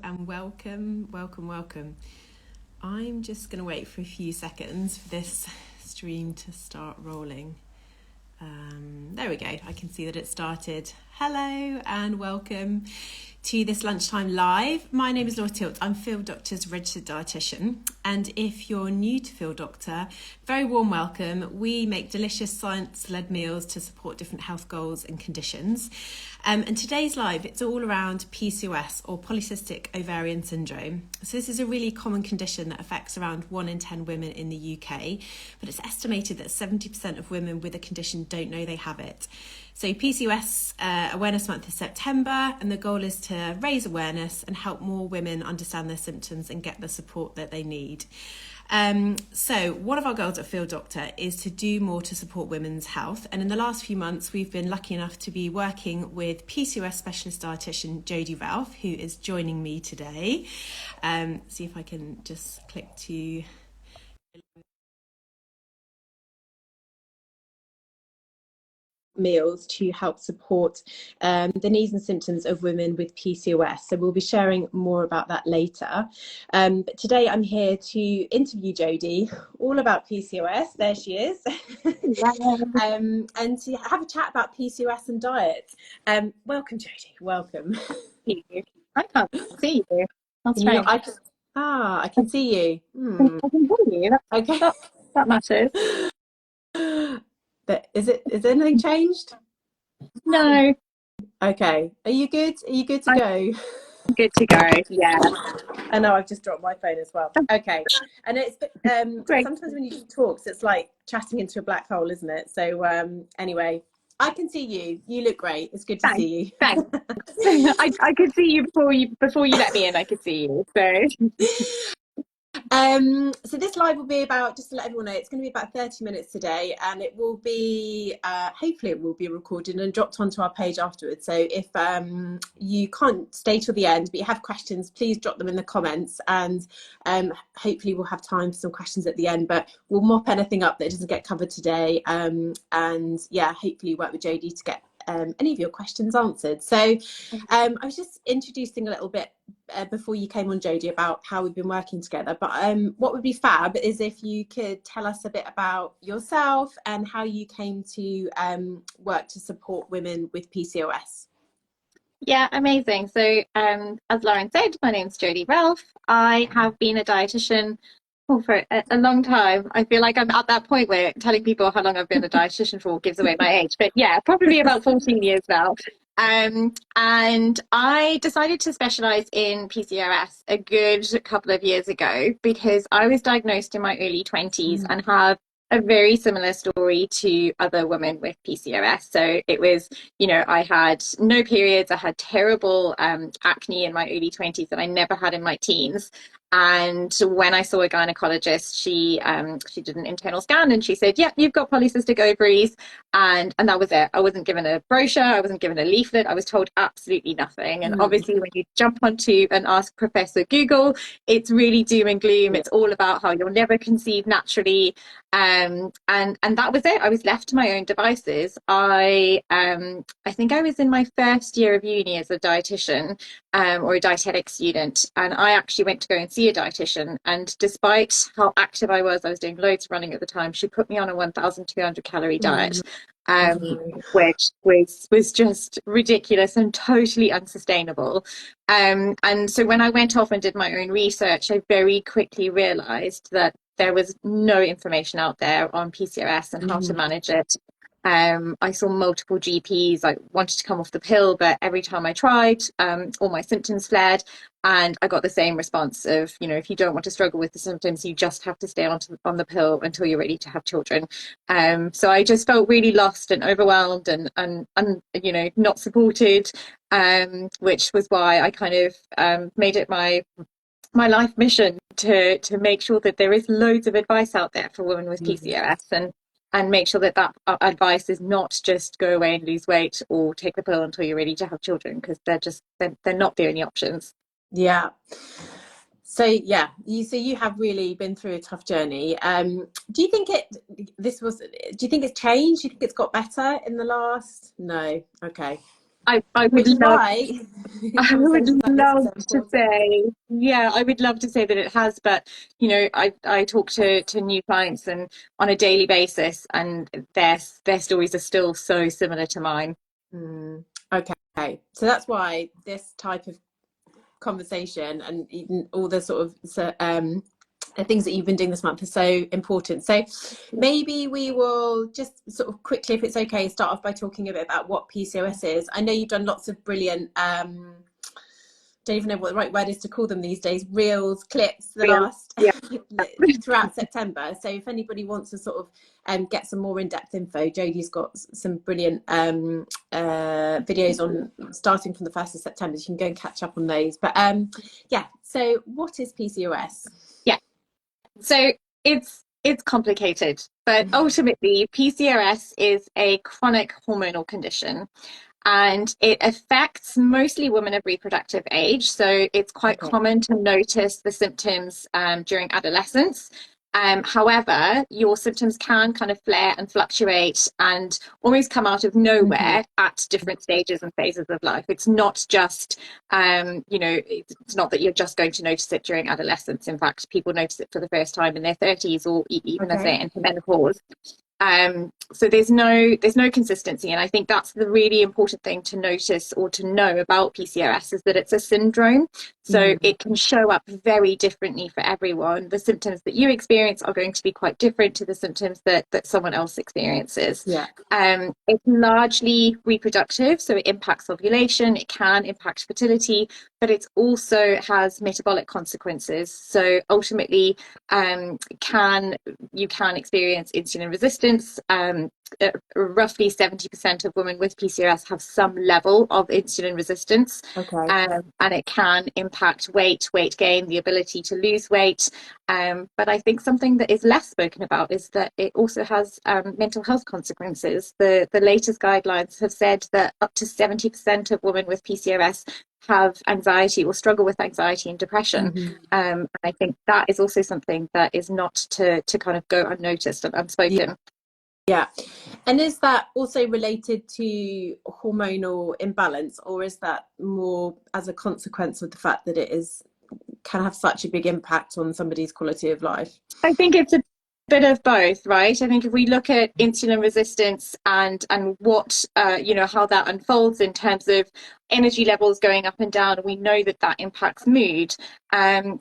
And welcome. I'm just going to wait for a few seconds for this stream to start rolling. There we go. I can see that it started. Hello and welcome to this lunchtime live. My name is Laura Tilt. I'm Field Doctor's registered dietitian, and if you're new to Field Doctor, very warm welcome. We make delicious science-led meals to support different health goals and conditions. And today's live, it's all around PCOS or Polycystic Ovarian Syndrome. So this is a really common condition that affects around 1 in 10 women in the UK, but it's estimated that 70% of women with the condition don't know they have it. So PCOS Awareness Month is September, and the goal is to raise awareness and help more women understand their symptoms and get the support that they need. So one of our goals at Field Doctor is to do more to support women's health. And in the last few months, we've been lucky enough to be working with PCOS specialist dietitian Jodie Relf, who is joining me today. See if I can just click to... meals to help support the needs and symptoms of women with PCOS. So we'll be sharing more about that later. But today I'm here to interview Jodie all about PCOS. There she is. And to have a chat about PCOS and diet. Welcome, Jodie. Welcome. I can't see you. That's right. I can see you. I can hear you. Okay. That matters. But is anything changed? No. Okay. Are you good? Are you good to go? Good to go. Yeah. I know I've just dropped my phone as well. Okay. And it's sometimes when you do talks, it's like chatting into a black hole, isn't it? So anyway, I can see you. You look great. It's good to see you. Thanks. I could see you before you let me in. I could see you. So this live will be about, just to let everyone know, it's going to be about 30 minutes today, and it will be hopefully it will be recorded and dropped onto our page afterwards. So if you can't stay till the end but you have questions, please drop them in the comments, and hopefully we'll have time for some questions at the end, but we'll mop anything up that doesn't get covered today, and yeah, hopefully work with Jodie to get any of your questions answered. So I was just introducing a little bit before you came on, Jodie, about how we've been working together, but what would be fab is if you could tell us a bit about yourself and how you came to work to support women with PCOS. Yeah, amazing. So as Lauren said, my name's Jodie Relf. I have been a dietitian for a long time. I feel like I'm at that point where telling people how long I've been a dietitian for gives away my age, but yeah, probably about 14 years now. And I decided to specialize in PCOS a good couple of years ago because I was diagnosed in my early 20s and have a very similar story to other women with PCOS. So it was, I had no periods, I had terrible acne in my early 20s that I never had in my teens. And when I saw a gynecologist, she did an internal scan and she said, "Yeah, you've got polycystic ovaries," and that was it. I wasn't given a brochure, I wasn't given a leaflet, I was told absolutely nothing. And obviously, when you jump onto and ask Professor Google, it's really doom and gloom. It's all about how you'll never conceive naturally, and that was it. I was left to my own devices. I think I was in my first year of uni as a dietitian, or a dietetic student, and I actually went to go and see a dietitian, and despite how active I was doing loads of running at the time, she put me on a 1,200 calorie diet, which was just ridiculous and totally unsustainable. And so when I went off and did my own research, I very quickly realized that there was no information out there on PCOS and how to manage it. I saw multiple GPs. I wanted to come off the pill, but every time I tried, all my symptoms flared, and I got the same response of, if you don't want to struggle with the symptoms, you just have to stay on the pill until you're ready to have children. So I just felt really lost and overwhelmed and not supported, which was why I kind of made it my life mission to make sure that there is loads of advice out there for women with PCOS, and make sure that advice is not just go away and lose weight or take the pill until you're ready to have children, because they're not the only options. Yeah. So yeah, you have really been through a tough journey. Do you think it's changed? Do you think it's got better in the last? No. Okay. I would which is love why I would conversations like this are love so to important. say, yeah, I would love to say that it has, but I talk to new clients and on a daily basis, and their stories are still so similar to mine. Mm, okay, so that's why this type of conversation and even all the sort of the things that you've been doing this month are so important. So maybe we will just sort of quickly, if it's okay, start off by talking a bit about what PCOS is. I know you've done lots of brilliant don't even know what the right word is to call them these days, reels, clips, the Real. last Yeah. throughout September. So if anybody wants to sort of get some more in-depth info, Jodie's got some brilliant videos on starting from the 1st of September. So you can go and catch up on those. But yeah, so what is PCOS? Yeah. So it's complicated, but ultimately PCOS is a chronic hormonal condition, and it affects mostly women of reproductive age. So it's quite Okay. common to notice the symptoms during adolescence. However, your symptoms can kind of flare and fluctuate and almost come out of Mm-hmm. nowhere at different stages and phases of life. It's not just, it's not that you're just going to notice it during adolescence. In fact, people notice it for the first time in their 30s or even as they Okay. enter menopause. So there's no consistency, and I think that's the really important thing to notice or to know about PCOS is that it's a syndrome. So Mm. it can show up very differently for everyone. The symptoms that you experience are going to be quite different to the symptoms that someone else experiences. Yeah. It's largely reproductive, so it impacts ovulation, it can impact fertility, but it also has metabolic consequences. So ultimately, can you can experience insulin resistance. Roughly 70% of women with PCOS have some level of insulin resistance, Okay. and it can impact weight gain, the ability to lose weight. But I think something that is less spoken about is that it also has mental health consequences. The latest guidelines have said that up to 70% of women with PCOS have anxiety or struggle with anxiety and depression. Mm-hmm. And I think that is also something that is not to kind of go unnoticed and Yeah. unspoken. Yeah. And is that also related to hormonal imbalance, or is that more as a consequence of the fact that it is can have such a big impact on somebody's quality of life? I think it's a bit of both, right? I think if we look at insulin resistance and what how that unfolds in terms of energy levels going up and down, we know that that impacts mood.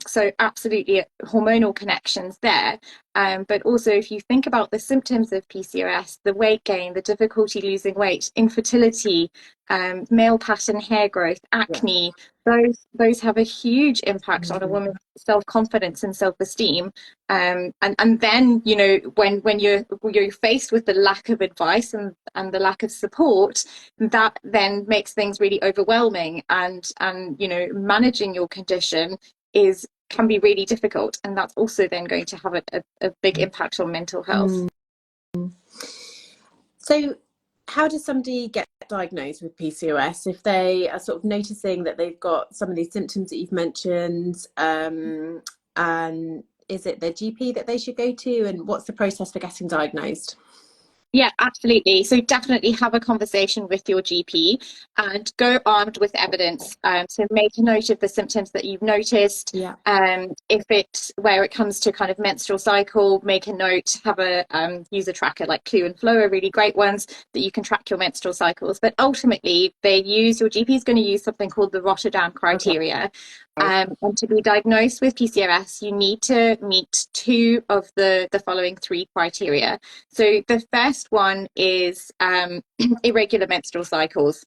So absolutely hormonal connections there. But also, if you think about the symptoms of PCOS, the weight gain, the difficulty losing weight, infertility, male pattern hair growth, Yeah. acne, those have a huge impact on a Mm-hmm. woman's self-confidence and self-esteem. And then when you're faced with the lack of advice and the lack of support, that then makes things really overwhelming, and managing your condition is can be really difficult, and that's also then going to have a big impact on mental health. Mm. So, how does somebody get diagnosed with PCOS if they are sort of noticing that they've got some of these symptoms that you've mentioned? And is it their GP that they should go to? And what's the process for getting diagnosed? Yeah, absolutely. So definitely have a conversation with your GP and go armed with evidence. So make a note of the symptoms that you've noticed. Yeah. If it's where it comes to kind of menstrual cycle, make a note, have a use a tracker like Clue and Flow are really great ones that you can track your menstrual cycles. But ultimately, your GP is going to use something called the Rotterdam Okay. criteria. And to be diagnosed with PCOS, you need to meet two of the following three criteria. So the first one is irregular menstrual cycles.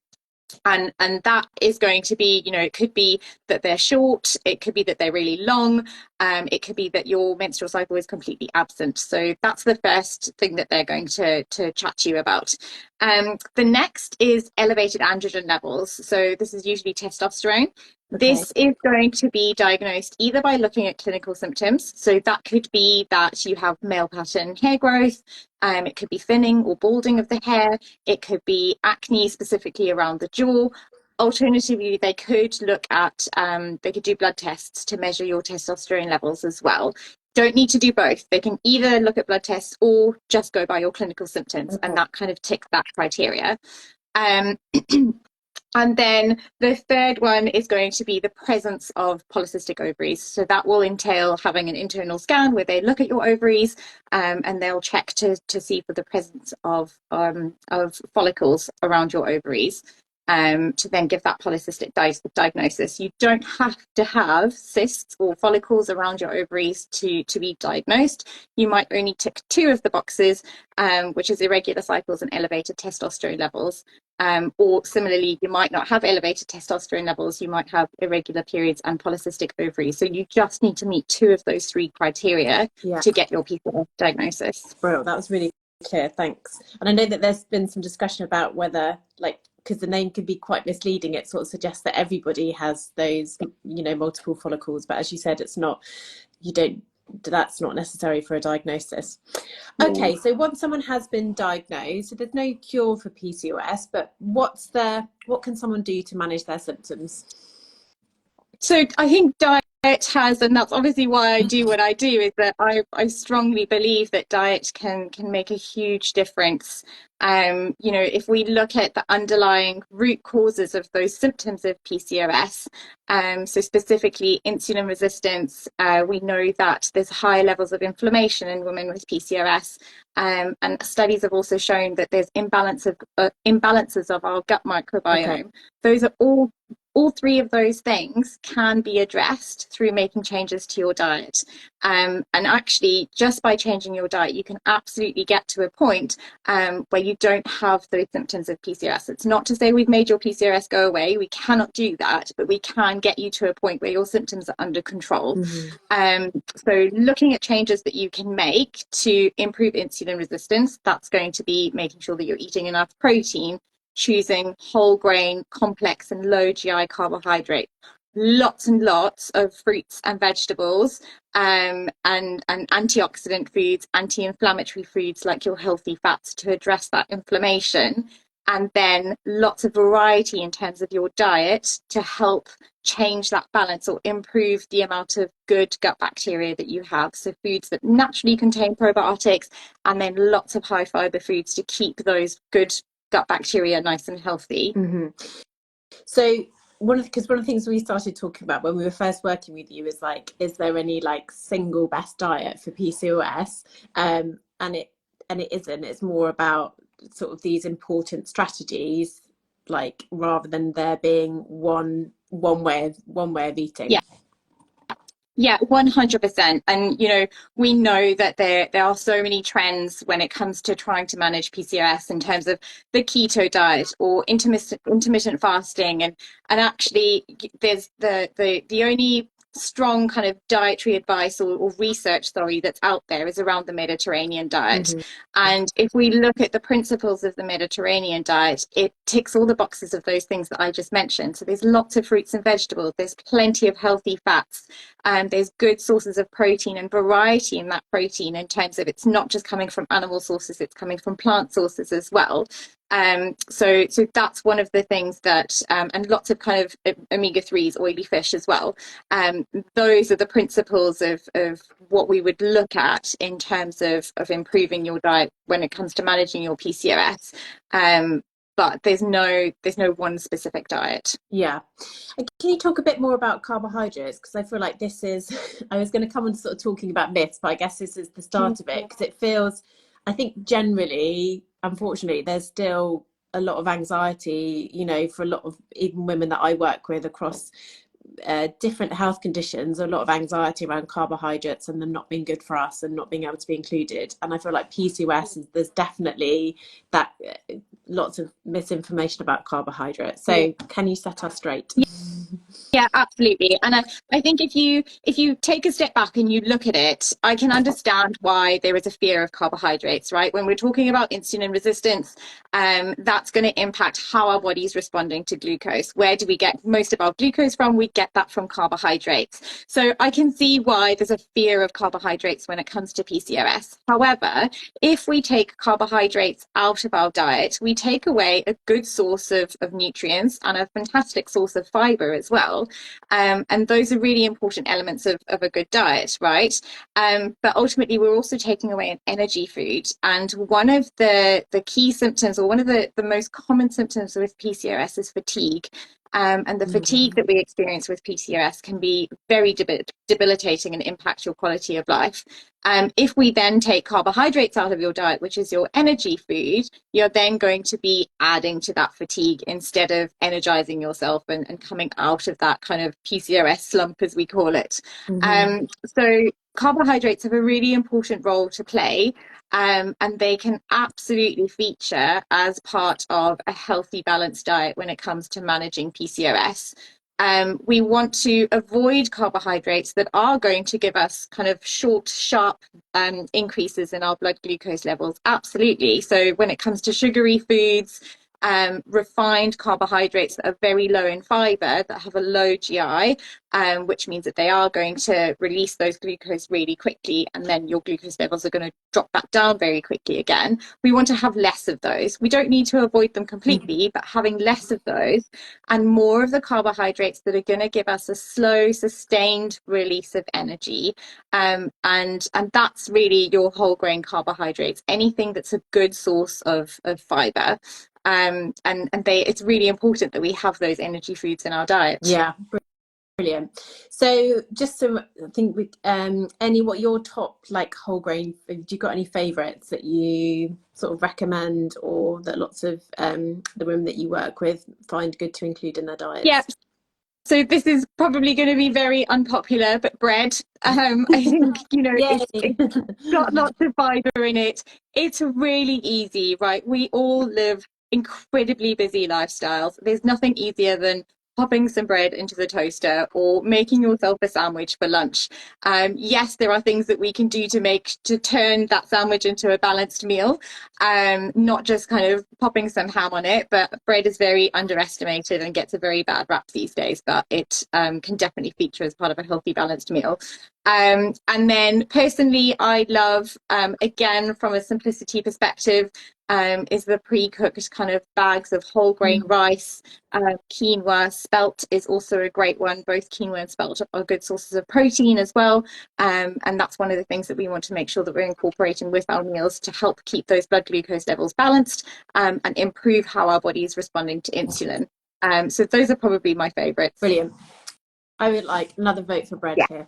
And that is going to be, it could be that they're short, it could be that they're really long, it could be that your menstrual cycle is completely absent. So that's the first thing that they're going to chat to you about. The next is elevated androgen levels. So this is usually testosterone. Okay. This is going to be diagnosed either by looking at clinical symptoms. So that could be that you have male pattern hair growth. It could be thinning or balding of the hair. It could be acne specifically around the jaw. Alternatively, they could look at, they could do blood tests to measure your testosterone levels as well. Don't need to do both. They can either look at blood tests or just go by your clinical symptoms, and Okay. that kind of ticks that criteria. Um, And then the third one is going to be the presence of polycystic ovaries. So that will entail having an internal scan where they look at your ovaries, and they'll check to see for the presence of follicles around your ovaries, to then give that polycystic diagnosis. You don't have to have cysts or follicles around your ovaries to be diagnosed. You might only tick 2 of the boxes, which is irregular cycles and elevated testosterone levels. Or similarly, you might not have elevated testosterone levels, you might have irregular periods and polycystic ovaries. So you just need to meet 2 of those 3 criteria to get your PCOS diagnosis. Well, that was really clear, thanks. And I know that there's been some discussion about whether, like, because the name can be quite misleading, it sort of suggests that everybody has those, multiple follicles, but as you said, it's not, that's not necessary for a diagnosis. Okay, so once someone has been diagnosed, so there's no cure for PCOS, but what can someone do to manage their symptoms? So I think diet has, and that's obviously why I do what I do, is that I strongly believe that diet can make a huge difference. If we look at the underlying root causes of those symptoms of PCOS, so specifically insulin resistance, we know that there's high levels of inflammation in women with PCOS, and studies have also shown that there's imbalances of our gut microbiome. Okay. Those are all 3 of those things can be addressed through making changes to your diet. And actually, just by changing your diet, you can absolutely get to a point where you don't have those symptoms of PCOS. It's not to say we've made your PCOS go away. We cannot do that, but we can get you to a point where your symptoms are under control. So looking at changes that you can make to improve insulin resistance, that's going to be making sure that you're eating enough protein, choosing whole grain, complex and low GI carbohydrate, lots and lots of fruits and vegetables, and antioxidant foods, anti-inflammatory foods like your healthy fats to address that inflammation, and then lots of variety in terms of your diet to help change that balance or improve the amount of good gut bacteria that you have. So foods that naturally contain probiotics, and then lots of high fiber foods to keep those good gut bacteria nice and healthy. So one of the things we started talking about when we were first working with you is like, is there any like single best diet for PCOS? And it isn't. It's more about sort of these important strategies, like rather than there being one way of eating. Yeah, 100%. And, we know that there are so many trends when it comes to trying to manage PCOS in terms of the keto diet or intermittent fasting. And actually, there's the only strong kind of dietary advice or research, that's out there is around the Mediterranean diet. And if we look at the principles of the Mediterranean diet, it ticks all the boxes of those things that I just mentioned. So there's lots of fruits and vegetables, there's plenty of healthy fats, and there's good sources of protein and variety in that protein in terms of it's not just coming from animal sources, it's coming from plant sources as well. So that's one of the things that, and lots of kind of omega-3s, oily fish as well. Those are the principles of what we would look at in terms of improving your diet when it comes to managing your PCOS. But there's no one specific diet. Yeah. And can you talk a bit more about carbohydrates? Because I feel like this is, I was going to come on sort of talking about myths, but I guess this is the start of it, because it feels, I think generally, unfortunately, there's still a lot of anxiety, for a lot of even women that I work with across different health conditions, a lot of anxiety around carbohydrates and them not being good for us and not being able to be included. And I feel like PCOS, there's definitely that lots of misinformation about carbohydrates. So can you set us straight? Yeah, absolutely. And I think if you take a step back and you look at it, I can understand why there is a fear of carbohydrates, right? When we're talking about insulin resistance, that's going to impact how our body's responding to glucose. Where do we get most of our glucose from? We get that from carbohydrates. So I can see why there's a fear of carbohydrates when it comes to PCOS. However, if we take carbohydrates out of our diet, we take away a good source of nutrients and a fantastic source of fiber as well. And those are really important elements of a good diet, right? But ultimately, we're also taking away an energy food. And one of the key symptoms, or one of the most common symptoms with PCOS, is fatigue. And the fatigue that we experience with PCOS can be very debilitating and impact your quality of life. If we then take carbohydrates out of your diet, which is your energy food, you're then going to be adding to that fatigue instead of energizing yourself and coming out of that kind of PCOS slump, as we call it. So carbohydrates have a really important role to play. And they can absolutely feature as part of a healthy, balanced diet when it comes to managing PCOS. We want to avoid carbohydrates that are going to give us kind of short, sharp increases in our blood glucose levels. Absolutely. So when it comes to sugary foods, refined carbohydrates that are very low in fiber, that have a low GI, which means that they are going to release those glucose really quickly, and then your glucose levels are going to drop back down very quickly again. We want to have less of those. We don't need to avoid them completely, but having less of those and more of the carbohydrates that are going to give us a slow, sustained release of energy. And that's really your whole grain carbohydrates, anything that's a good source of fiber. And it's really important that we have those energy foods in our diet. Yeah, brilliant. So just to think, what your top like whole grain, have you got any favorites that you sort of recommend, or that lots of the women that you work with find good to include in their diets? Yeah. So this is probably going to be very unpopular, but bread. I think, it's got lots of fiber in it. It's really easy, right? We all live incredibly busy lifestyles. There's nothing easier than popping some bread into the toaster or making yourself a sandwich for lunch. Yes, there are things that we can do to turn that sandwich into a balanced meal, not just kind of popping some ham on it, but bread is very underestimated and gets a very bad rap these days, but it can definitely feature as part of a healthy, balanced meal. And then personally, I love, again, from a simplicity perspective, is the pre-cooked kind of bags of whole grain rice. Quinoa, spelt is also a great one. Both quinoa and spelt are good sources of protein as well. And that's one of the things that we want to make sure that we're incorporating with our meals to help keep those blood glucose levels balanced, and improve how our body is responding to insulin. So those are probably my favorites. Brilliant. I would like another vote for bread here,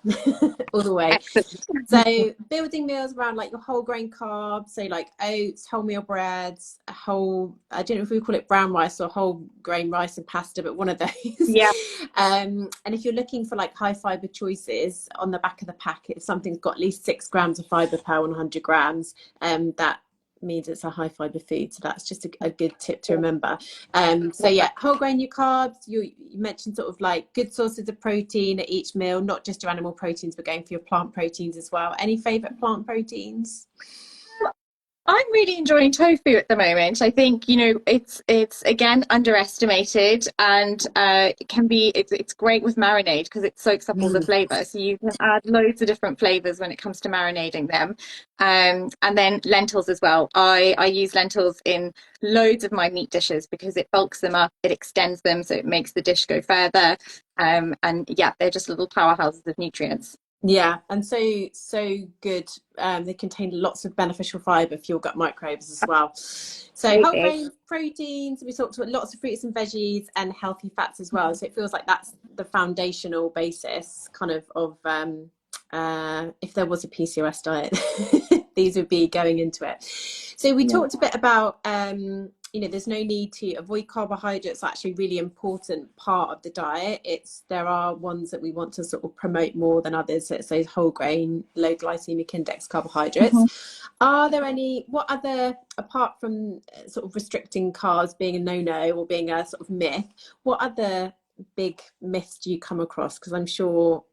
all the way. Excellent. So building meals around like your whole grain carbs, so like oats, wholemeal breads, I don't know if we call it brown rice or whole grain rice and pasta, but one of those. Yeah. And if you're looking for like high fiber choices, on the back of the packet, if something's got at least 6 grams of fiber per 100 grams, that means it's a high fiber food. So that's just a good tip to remember. So yeah, whole grain, your carbs, you mentioned sort of like good sources of protein at each meal, not just your animal proteins, but going for your plant proteins as well. Any favorite plant proteins? I'm really enjoying tofu at the moment. I think, it's again underestimated, and it's great with marinade because it soaks up all the flavor. So you can add loads of different flavors when it comes to marinating them. And then lentils as well. I use lentils in loads of my meat dishes because it bulks them up, it extends them, so it makes the dish go further. And yeah, they're just little powerhouses of nutrients. Yeah, and so good. They contain lots of beneficial fiber for your gut microbes as well. So whole grain proteins, we talked about lots of fruits and veggies, and healthy fats as well. So it feels like that's the foundational basis kind of if there was a PCOS diet, these would be going into it. So we talked a bit about there's no need to avoid carbohydrates. Actually really important part of the diet. There are ones that we want to sort of promote more than others. So it's those whole grain, low glycemic index carbohydrates. Are there what other, apart from sort of restricting carbs being a no-no or being a sort of myth, what other big myths do you come across? Because I'm sure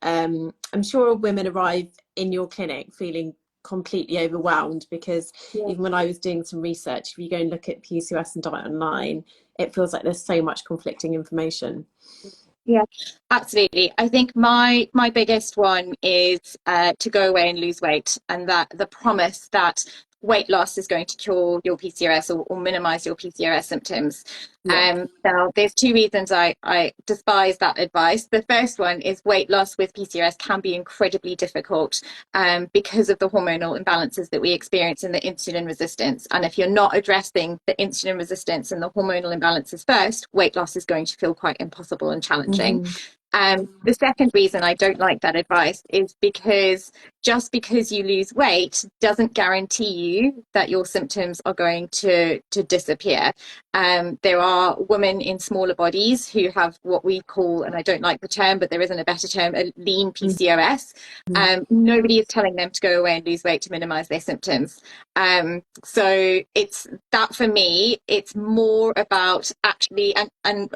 women arrive in your clinic feeling completely overwhelmed, because even when I was doing some research, if you go and look at PCOS and diet online, it feels like there's so much conflicting information. Yeah, absolutely. I think my biggest one is to go away and lose weight, and that the promise that weight loss is going to cure your PCOS or minimize your PCOS symptoms. Yeah. Now, there's two reasons I despise that advice. The first one is weight loss with PCOS can be incredibly difficult because of the hormonal imbalances that we experience in the insulin resistance. And if you're not addressing the insulin resistance and the hormonal imbalances first, weight loss is going to feel quite impossible and challenging. Mm-hmm. The second reason I don't like that advice is because just because you lose weight doesn't guarantee you that your symptoms are going to disappear. There are women in smaller bodies who have what we call, and I don't like the term, but there isn't a better term, a lean PCOS. Nobody is telling them to go away and lose weight to minimize their symptoms. So it's that for me, it's more about actually, and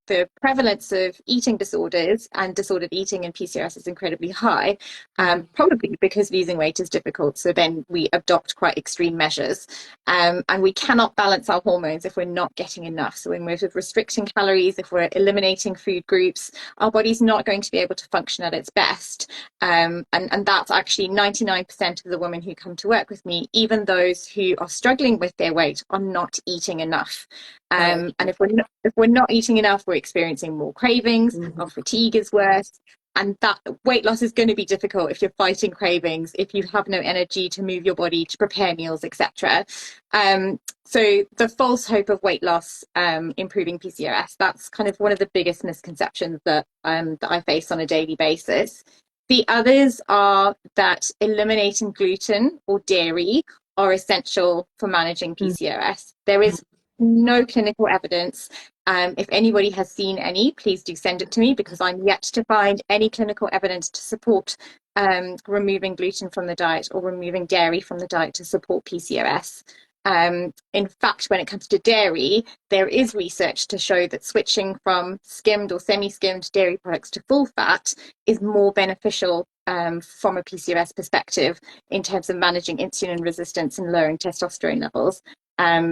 the prevalence of eating disorders and disordered eating in PCOS is incredibly high, probably because losing weight is difficult. So then we adopt quite extreme measures. And we cannot balance our hormones if we're not getting enough. So when we're restricting calories, if we're eliminating food groups, our body's not going to be able to function at its best. And that's actually 99% of the women who come to work with me, even those who are struggling with their weight, are not eating enough. And if we're not eating enough, we're experiencing more cravings, our fatigue is worse, and that weight loss is going to be difficult if you're fighting cravings, if you have no energy to move your body, to prepare meals, etc. So the false hope of weight loss improving PCOS, that's kind of one of the biggest misconceptions that I face on a daily basis. The others are that eliminating gluten or dairy are essential for managing PCOS. There is no clinical evidence. If anybody has seen any, please do send it to me, because I'm yet to find any clinical evidence to support removing gluten from the diet or removing dairy from the diet to support PCOS. In fact, when it comes to dairy, there is research to show that switching from skimmed or semi-skimmed dairy products to full fat is more beneficial from a PCOS perspective in terms of managing insulin resistance and lowering testosterone levels.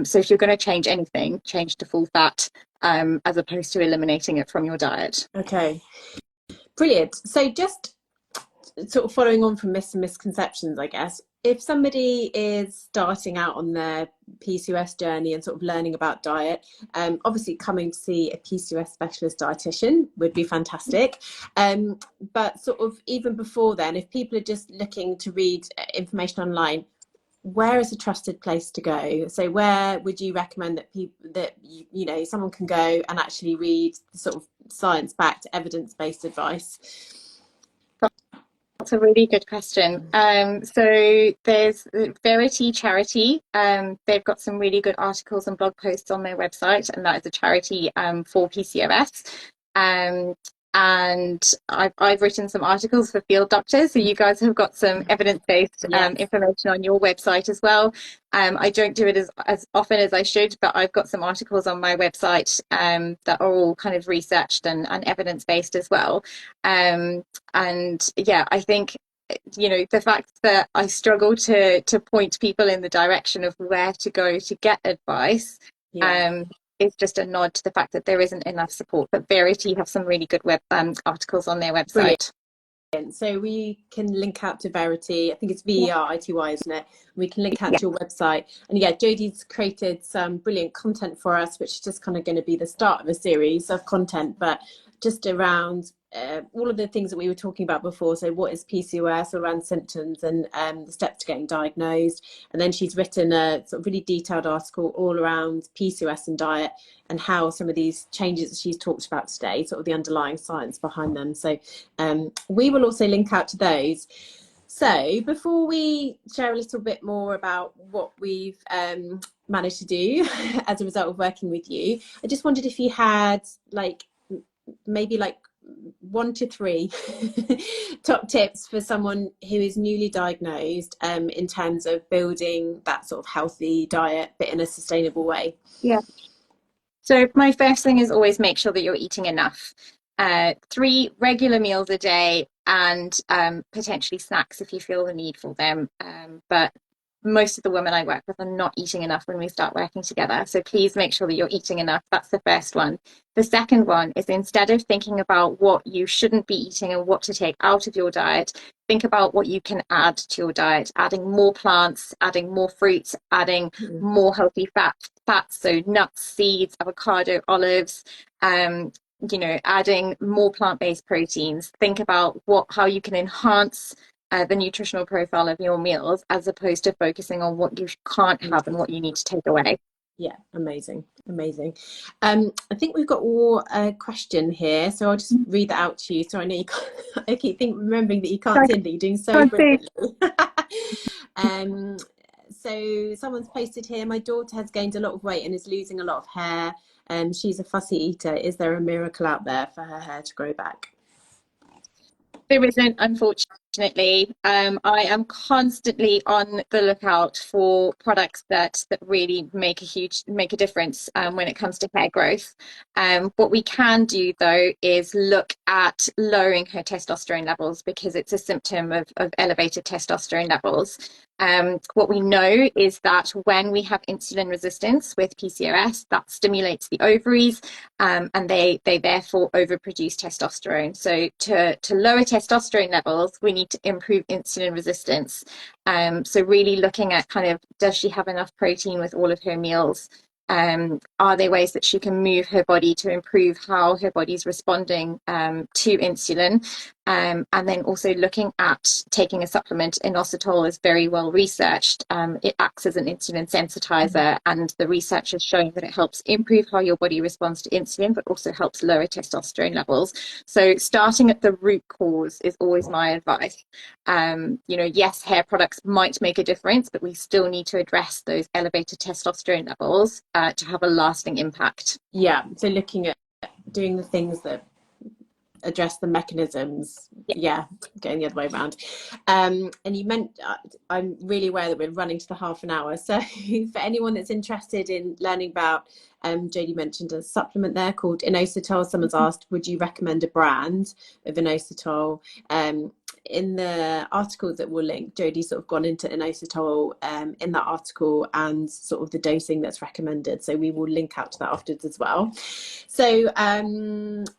So if you're going to change anything, change to full fat as opposed to eliminating it from your diet. Okay, brilliant. So just sort of following on from misconceptions, I guess, if somebody is starting out on their PCOS journey and sort of learning about diet, obviously coming to see a PCOS specialist dietitian would be fantastic. But sort of even before then, if people are just looking to read information online, where is a trusted place to go? So where would you recommend that people, that you know, someone can go and actually read the sort of science-backed, evidence-based advice? That's a really good question. So there's Verity Charity. They've got some really good articles and blog posts on their website, and that is a charity for PCOS. And I've written some articles for field doctors, so you guys have got some evidence-based information on your website as well. I don't do it as often as I should, but I've got some articles on my website that are all kind of researched and evidence-based as well. And yeah, I think, you know, the fact that I struggle to point people in the direction of where to go to get advice is just a nod to the fact that there isn't enough support. But Verity have some really good web articles on their website. Brilliant. So we can link out to Verity. I think it's VERITY, isn't it? We can link out to your website. And yeah, Jodie's created some brilliant content for us, which is just kind of going to be the start of a series of content, but just around all of the things that we were talking about before. So what is PCOS, around symptoms and the steps to getting diagnosed. And then she's written a sort of really detailed article all around PCOS and diet and how some of these changes that she's talked about today, sort of the underlying science behind them. So we will also link out to those. So before we share a little bit more about what we've managed to do as a result of working with you, I just wondered if you had maybe 1 to 3 top tips for someone who is newly diagnosed in terms of building that sort of healthy diet but in a sustainable way. Yeah. So my first thing is always make sure that you're eating enough. 3 regular meals a day and potentially snacks if you feel the need for them. But most of the women I work with are not eating enough when we start working together. So please make sure that you're eating enough. That's the first one. The second one is, instead of thinking about what you shouldn't be eating and what to take out of your diet, think about what you can add to your diet, adding more plants, adding more fruits, adding more healthy fats, so nuts, seeds, avocado, olives, adding more plant-based proteins. Think about how you can enhance the nutritional profile of your meals, as opposed to focusing on what you can't have and what you need to take away. Yeah, amazing. I think we've got a question here, so I'll just read that out to you. So I know you can't, I keep remembering that you can't see that you're doing so brilliantly. So someone's posted here, my daughter has gained a lot of weight and is losing a lot of hair. She's a fussy eater. Is there a miracle out there for her hair to grow back? There isn't, unfortunately. I am constantly on the lookout for products that really make a difference when it comes to hair growth. What we can do, though, is look at lowering her testosterone levels, because it's a symptom of elevated testosterone levels. What we know is that when we have insulin resistance with PCOS, that stimulates the ovaries, and they therefore overproduce testosterone. So to lower testosterone levels, we need to improve insulin resistance. So really looking at kind of, does she have enough protein with all of her meals? Are there ways that she can move her body to improve how her body's responding to insulin? And then also looking at taking a supplement. Inositol is very well researched. It acts as an insulin sensitizer, and the research has shown that it helps improve how your body responds to insulin, but also helps lower testosterone levels. So starting at the root cause is always my advice. Yes, hair products might make a difference, but we still need to address those elevated testosterone levels to have a lasting impact. Yeah, so looking at doing the things that address the mechanisms. Yeah, going the other way around. And you meant, I'm really aware that we're running to the half an hour, so for anyone that's interested in learning about, Jodie mentioned a supplement there called inositol. Someone's asked, would you recommend a brand of inositol? In the article that we'll link, Jodie's sort of gone into inositol in that article, and sort of the dosing that's recommended, so we will link out to that afterwards as well. So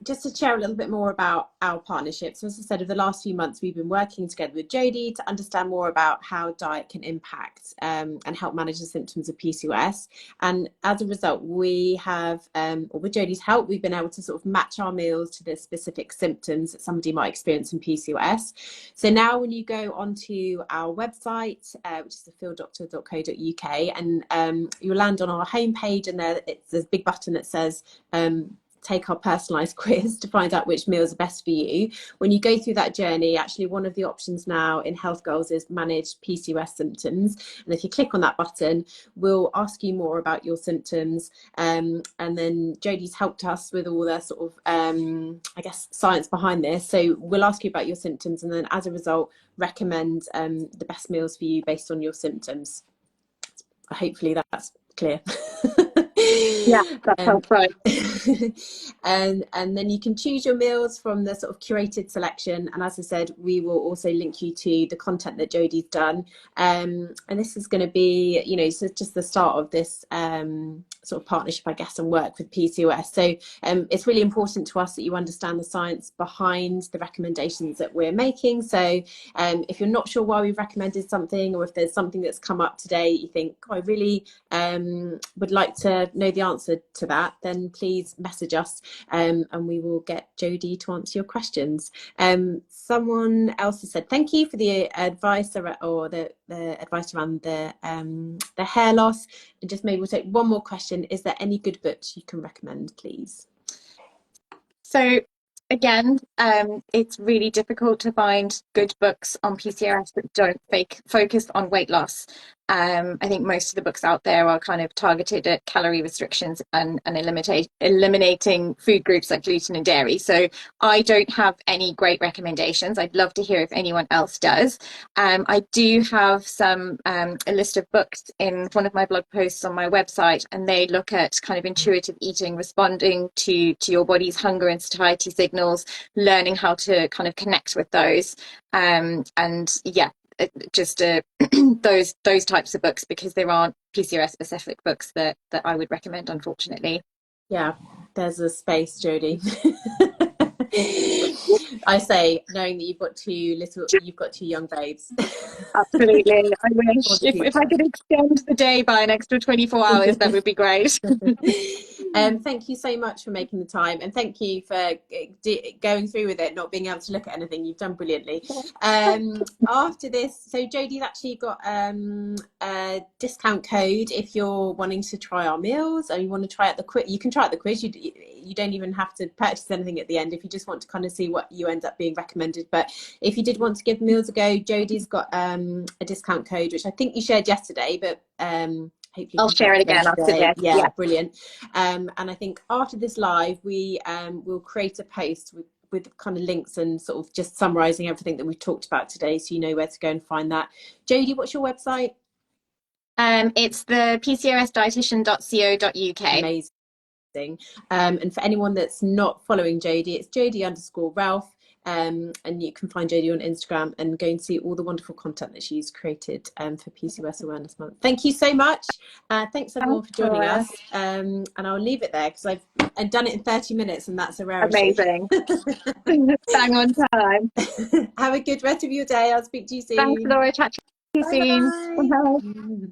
just to share a little bit more about our partnership. So as I said, over the last few months, we've been working together with Jodie to understand more about how diet can impact and help manage the symptoms of PCOS. And as a result, we have, or with Jodie's help, we've been able to sort of match our meals to the specific symptoms that somebody might experience in PCOS. So now when you go onto our website, which is thefieldoctor.co.uk, and you'll land on our homepage, and there's a big button that says take our personalized quiz to find out which meals are best for you. When you go through that journey, actually one of the options now in Health Goals is manage PCOS symptoms, and if you click on that button, we'll ask you more about your symptoms, and then Jodie's helped us with all the sort of I guess science behind this, so we'll ask you about your symptoms, and then as a result recommend the best meals for you based on your symptoms. Hopefully that's clear. Yeah, that sounds right. and then you can choose your meals from the sort of curated selection, and as I said, we will also link you to the content that Jodie's done, and this is going to be, so just the start of this sort of partnership, I guess, and work with PCOS. So it's really important to us that you understand the science behind the recommendations that we're making. So if you're not sure why we've recommended something, or if there's something that's come up today you think, I really would like to know the answer to that, then please message us, and we will get Jodie to answer your questions. Someone else has said thank you for the advice, or the advice around the hair loss. And just maybe we'll take one more question. Is there any good books you can recommend, please? So again, it's really difficult to find good books on PCOS that don't focus on weight loss. I think most of the books out there are kind of targeted at calorie restrictions and eliminating food groups like gluten and dairy. So I don't have any great recommendations. I'd love to hear if anyone else does. I do have a list of books in one of my blog posts on my website, and they look at kind of intuitive eating, responding to your body's hunger and satiety signals, learning how to kind of connect with those. And yeah, just those types of books, because there aren't PCOS specific books that I would recommend, unfortunately. Yeah, there's a space, Jodie. I say, knowing that you've got two young babes. Absolutely. I wish For the if I future. could extend the day by an extra 24 hours, that would be great. Thank you so much for making the time, and thank you for going through with it, not being able to look at anything. You've done brilliantly. After this, so Jodie's actually got a discount code if you're wanting to try our meals, or you want to try out the quiz. You can try out the quiz. You don't even have to purchase anything at the end if you just want to kind of see what you end up being recommended. But if you did want to give meals a go, Jodie's got a discount code, which I think you shared yesterday, but hopefully I'll share it again after this. yeah, brilliant. And I think after this live, we will create a post with kind of links and sort of just summarising everything that we've talked about today, so you know where to go and find that. Jodie, what's your website? It's the PCOSdietitian.co.uk. Amazing. And for anyone that's not following Jodie, it's Jodie_Relf. And you can find Jodie on Instagram and go and see all the wonderful content that she's created for PCOS Awareness Month. Thank you so much. Thanks everyone for joining us. And I'll leave it there because I've done it in 30 minutes and that's a rarity. Amazing. Bang on time. Have a good rest of your day. I'll speak to you soon. Thanks, Laura. Chat to you soon. Bye. Bye.